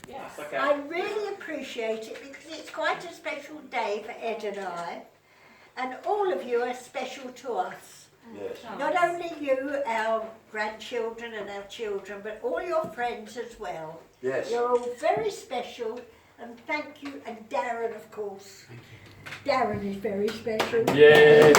Yes, okay. I really appreciate it because it's quite a special day for Ed and I, and all of you are special to us. Yes. Not only you, our grandchildren and our children, but all your friends as well. Yes. You're all very special, and thank you, and Darren, of course. Darren is very special. Yay!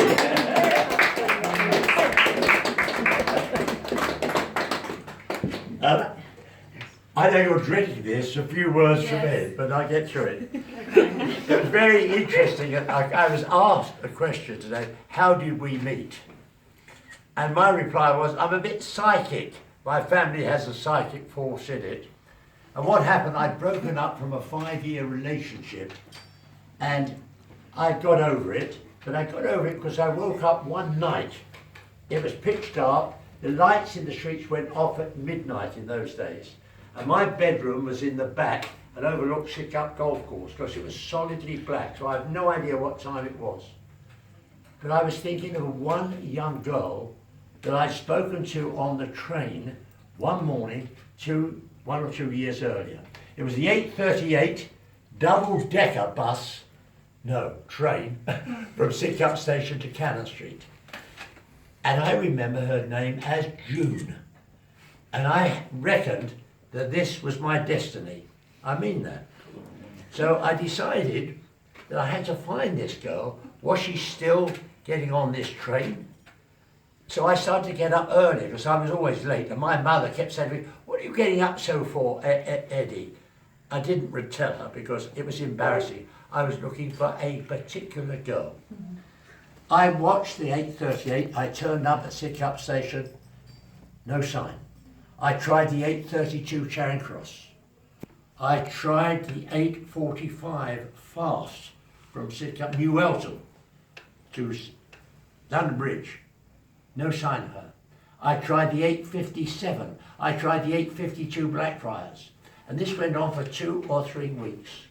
I know you're drinking this, a few words from Ed, but I get through it. It was very interesting. I was asked a question today, how did we meet? And my reply was, I'm a bit psychic. My family has a psychic force in it. And what happened, I'd broken up from a 5-year relationship and I got over it, but I got over it because I woke up one night. It was pitch dark, the lights in the streets went off at midnight in those days. And my bedroom was in the back and overlooked Sidcup Golf Course because it was solidly black, so I have no idea what time it was. But I was thinking of one young girl that I'd spoken to on the train one morning 1 or 2 years earlier. It was the 8:38 double-decker train from Sidcup Station to Cannon Street. And I remember her name as June. And I reckoned that this was my destiny. I mean that. So I decided that I had to find this girl. Was she still getting on this train? So I started to get up early because I was always late. And my mother kept saying to me, what are you getting up so for, Eddie? I didn't tell her because it was embarrassing. I was looking for a particular girl. I watched the 8:38. I turned up at Sidcup Station. No sign. I tried the 8:32 Charing Cross. I tried the 8:45 fast from Sidcup, New Eltham to London Bridge. No sign of her. I tried the 8:57. I tried the 8:52 Blackfriars. And this went on for 2 or 3 weeks.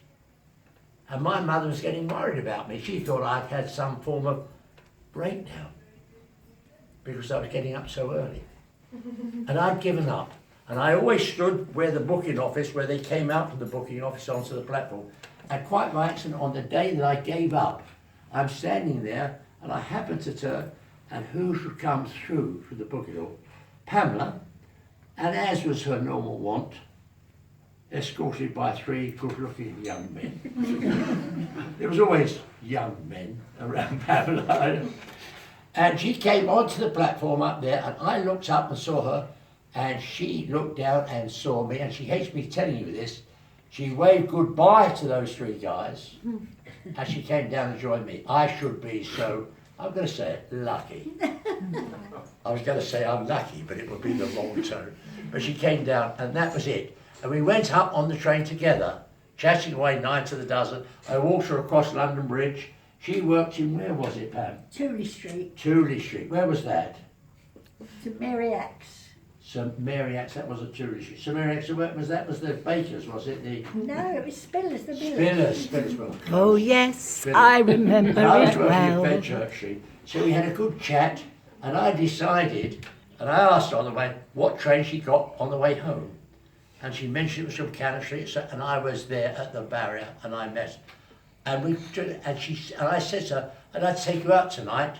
And my mother was getting worried about me. She thought I'd had some form of breakdown because I was getting up so early. And I'd given up. And I always stood where the booking office, where they came out from the booking office onto the platform. And quite by accident, on the day that I gave up, I'm standing there and I happened to turn, and who should come through the booking office? Pamela, and as was her normal wont, escorted by 3 good-looking young men. There was always young men around Pamela. And she came onto the platform up there, and I looked up and saw her, and she looked down and saw me, and she hates me telling you this. She waved goodbye to those 3 guys, and she came down and joined me. I should be so, I'm going to say it, lucky. I was going to say unlucky, but it would be the wrong tone. But she came down, and that was it. And we went up on the train together, chatting away 9 to the dozen. I walked her across London Bridge. She worked in, where was it, Pam? Tooley Street. Tooley Street. Where was that? St Mary Axe. St Mary Axe, that wasn't Tooley Street. St Mary Axe, where was that? Was the Bakers, was it? No, it was Spillers, the Millers. Spillers. Oh yes, Spillers. I remember I was it working at well. Fenchurch Street. So we had a good chat, and I decided, and I asked her on the way what train she got on the way home. And she mentioned it was from Cannon Street, so, and I was there at the barrier, and I met. And I said to her, and I'd take you out tonight.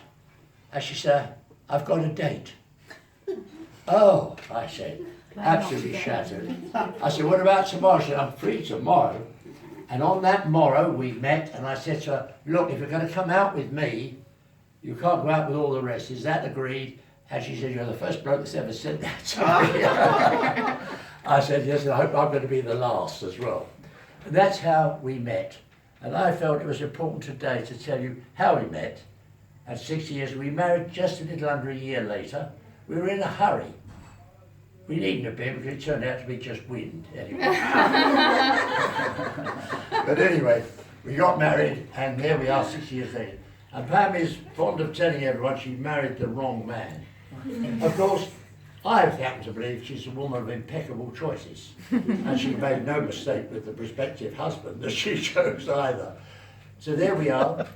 And she said, I've got a date. Oh, I said, absolutely shattered. I said, what about tomorrow? She said, I'm free tomorrow. And on that morrow we met, and I said to her, look, if you're going to come out with me, you can't go out with all the rest. Is that agreed? And she said, you're the first bloke that's ever said that to me. I said, yes, and I hope I'm going to be the last as well. And that's how we met. And I felt it was important today to tell you how we met. At 6 years, we married just a little under a year later. We were in a hurry. We needn't have been because it turned out to be just wind anyway. But anyway, we got married and there we are 6 years later. And Pam is fond of telling everyone she married the wrong man. Of course, I happen to believe she's a woman of impeccable choices. And she made no mistake with the prospective husband that she chose either. So there we are.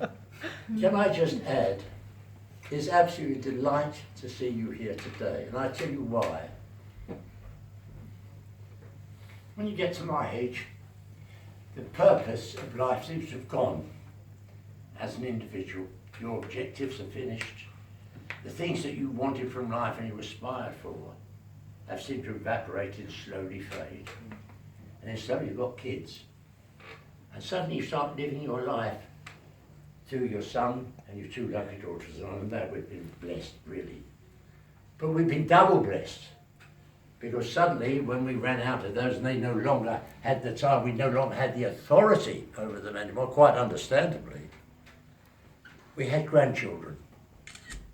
Can I just add, it's absolutely a delight to see you here today. And I tell you why. when you get to my age, the purpose of life seems to have gone. As an individual, your objectives are finished. The things that you wanted from life and you aspired for have seemed to evaporate and slowly fade. And then suddenly you've got kids. And suddenly you start living your life through your son and your two lovely daughters. And on that we've been blessed, really. But we've been double blessed. Because suddenly, when we ran out of those and they no longer had the time, we no longer had the authority over them anymore, quite understandably, we had grandchildren.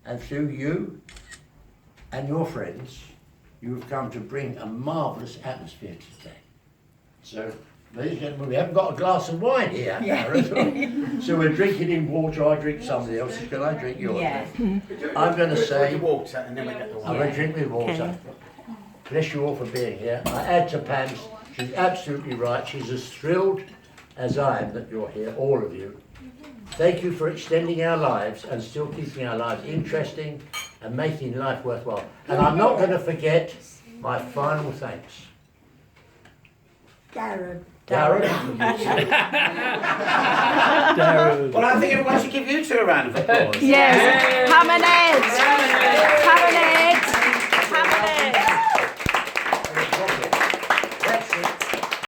And through you and your friends, you have come to bring a marvellous atmosphere today. So, ladies and gentlemen, we haven't got a glass of wine here, Aaron. So we're drinking in water. I drink somebody else's. Can I drink yours? Yeah. I'm going to say, water and then we get the I'm going to drink with water. Okay. Bless you all for being here. I add to Pam's, she's absolutely right. She's as thrilled as I am that you're here, all of you. Thank you for extending our lives and still keeping our lives interesting and making life worthwhile. And I'm not going to forget my final thanks. Darren. Darren. Well, I think everyone should give you two a round of applause. Yes, Pam Ed.